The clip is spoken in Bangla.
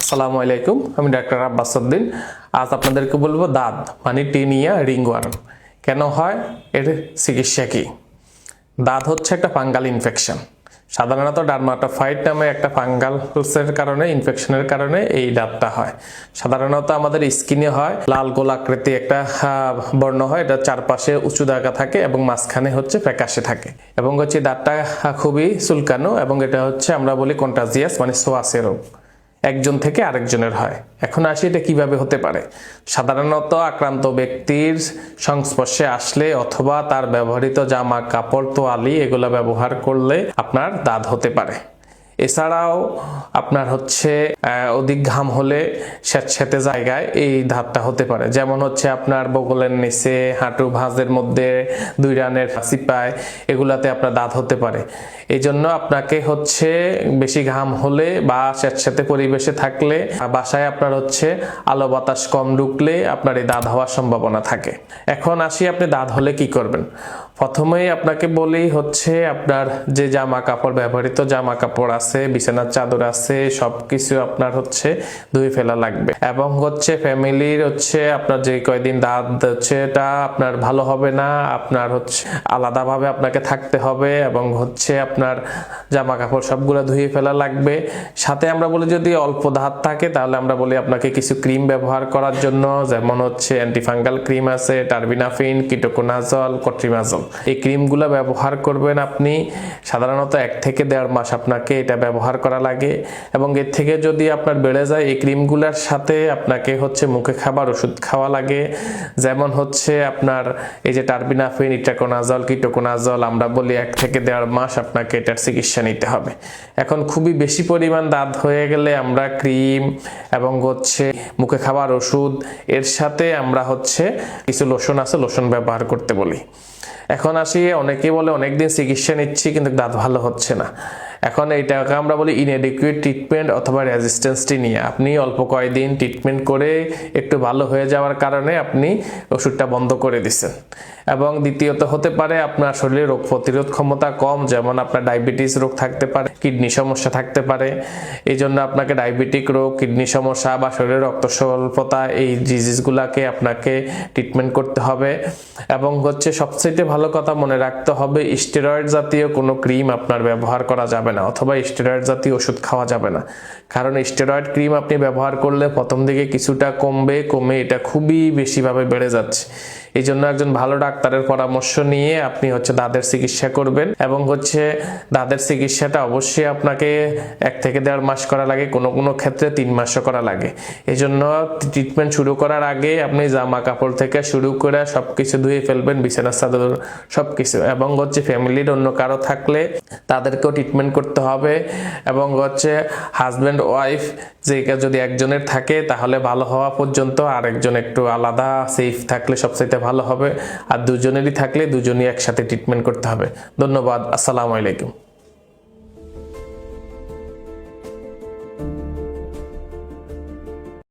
আসসালামু আলাইকুম, আমি ডাক্তার আব্বাস উদ্দিন। আজ আপনাদেরকে বলবো দাঁত মানে টিনিয়া রিংওয়ার্ম কেন হয়, এর চিকিৎসা কি। দাঁত হচ্ছে একটা ফাঙ্গাল ইনফেকশন। সাধারণত ডার্মাটোফাইট নামে একটা ফাঙ্গালসের কারণে, ইনফেকশনের কারণে এই দাঁতটা হয়। সাধারণত আমাদের স্কিনে হয়, লাল গোলাকৃতি একটা বর্ণ হয়, এটা চারপাশে উঁচু দাগা থাকে এবং মাঝখানে হচ্ছে ফ্যাকাশে থাকে এবং হচ্ছে দাঁতটা খুবই চুলকানো এবং এটা হচ্ছে আমরা বলি কন্টাজিয়াস মানে ছোঁয়াচে রোগ, একজন থেকে আরেকজনের হয়। এখন আসি এটা কিভাবে হতে পারে। সাধারণত আক্রান্ত ব্যক্তির সংস্পর্শে আসলে অথবা তার ব্যবহৃত জামা কাপড় তোয়ালি এগুলো ব্যবহার করলে আপনার দাঁত হতে পারে। এছাড়াও আপনার হচ্ছে অধিক ঘাম হলে স্যাঁতস্যাঁতে জায়গায় এই দাঁতটা হতে পারে, যেমন হচ্ছে আপনার বগলের নিচে, হাঁটু ভাঁজের মধ্যে, দুই রানের চিপায়, এগুলাতে আপনার দাঁত হতে পারে। এই জন্য আপনাকে হচ্ছে বেশি ঘাম হলে বা স্যাঁতস্যাঁতে পরিবেশে থাকলে, বাসায় আপনার হচ্ছে আলো বাতাস কম ঢুকলে আপনার এই দাঁত হওয়ার সম্ভাবনা থাকে। এখন আসি আপনি দাঁত হলে কি করবেন। প্রথমেই আপনাকে বলি হচ্ছে আপনার যে জামা কাপড়, ব্যবহৃত জামা কাপড় আছে, বিছানার চাদর আছে, সবকিছু আপনার হচ্ছে ধুয়ে ফেলা লাগবে এবং হচ্ছে ফ্যামিলির হচ্ছে আপনার যে কয়দিন দাঁত হচ্ছে এটা আপনার ভালো হবে না, আপনার হচ্ছে আলাদাভাবে আপনাকে থাকতে হবে এবং হচ্ছে আপনার জামা কাপড় সবগুলো ধুয়ে ফেলা লাগবে। সাথে আমরা বলি যদি অল্প দাঁত থাকে তাহলে আমরা বলি আপনাকে কিছু ক্রিম ব্যবহার করার জন্য, যেমন হচ্ছে অ্যান্টিফাঙ্গাল ক্রিম আছে, টার্বিনাফিন, কিটোকোনাজল, কট্রিমাজল। এই ক্রিমগুলো ব্যবহার করবেন আপনি। সাধারণত 1 থেকে 1.5 মাস আপনাকে এটা ব্যবহার করা লাগে এবং এর থেকে যদি আপনার বেড়ে যায় এই ক্রিমগুলোর সাথে আপনাকে হচ্ছে মুখে খাবার ওষুধ খাওয়া লাগে, যেমন হচ্ছে আপনার এই যে টার্বিনাফিন, ইটাকোনাজল, কিটোকোনাজল, আমরা বলি 1 থেকে 1.5 মাস আপনাকে এটার চিকিৎসা নিতে হবে। এখন খুবই বেশি পরিমাণ দাঁত হয়ে গেলে আমরা ক্রিম এবং হচ্ছে মুখে খাবার ওষুধ এর সাথে আমরা হচ্ছে কিছু লোশন আছে, লোশন ব্যবহার করতে বলি। এখন আসি, অনেকেই বলে অনেকদিন চিকিৎসা নিচ্ছি কিন্তু দাঁত ভালো হচ্ছে না। এখন এইটাকে আমরা বলি ইনএডিকুয়েট ট্রিটমেন্ট অথবা রেজিস্ট্যান্স টিনিয়া। আপনি অল্প কয়েকদিন ট্রিটমেন্ট করে একটু ভালো হয়ে যাওয়ার কারণে আপনি ওষুধটা বন্ধ করে দিচ্ছেন। এবং দ্বিতীয়ত হতে পারে আপনার শরীরে রোগ প্রতিরোধ ক্ষমতা কম, যেমন আপনার ডায়াবেটিস রোগ থাকতে পারে, কিডনি সমস্যা থাকতে পারে। এই জন্য আপনাকে ডায়াবেটিক রোগ, কিডনি সমস্যা বা শরীরে রক্ত স্বল্পতা, এই ডিজিজগুলোকে আপনাকে ট্রিটমেন্ট করতে হবে। এবং হচ্ছে সবচেয়ে ভালো কথা মনে রাখতে হবে, স্টেরয়েড জাতীয় কোনো ক্রিম আপনার ব্যবহার করা যাবে না অথবা স্টেরয়েড জাতীয় ওষুধ খাওয়া যাবে না। কারণ স্টেরয়েড ক্রিম আপনি ব্যবহার করলে প্রথম দিকে কিছুটা কমে এটা খুবই বেশিভাবে বেড়ে যাচ্ছে। এই জন্য একজন ভালো ডাক্তারের পরামর্শ নিয়ে আপনি হচ্ছে দাঁতের চিকিৎসা করবেন এবং হচ্ছে দাঁতের চিকিৎসাটা অবশ্যই আপনাকে 1 থেকে 1.5 মাস করা লাগে, কোনো ক্ষেত্রে 3 মাসও করা লাগে। এই জন্য ট্রিটমেন্ট শুরু করার আগে আপনি জামা কাপড় থেকে শুরু করে সবকিছু ধুয়ে ফেলবেন, বিছানার চাদর সবকিছু। এবং হচ্ছে ফ্যামিলির অন্য কারো থাকলে তাদেরকেও ট্রিটমেন্ট করতে হবে এবং হচ্ছে হাজব্যান্ড ওয়াইফ যে যদি একজনের থাকে তাহলে ভালো হওয়া পর্যন্ত আরেকজন একটু আলাদা সেফ থাকলে সবচেয়ে ভালো হবে, আর দুজনেরই থাকলে দুজনই একসাথে ট্রিটমেন্ট করতে হবে। ধন্যবাদ। আসসালামু আলাইকুম।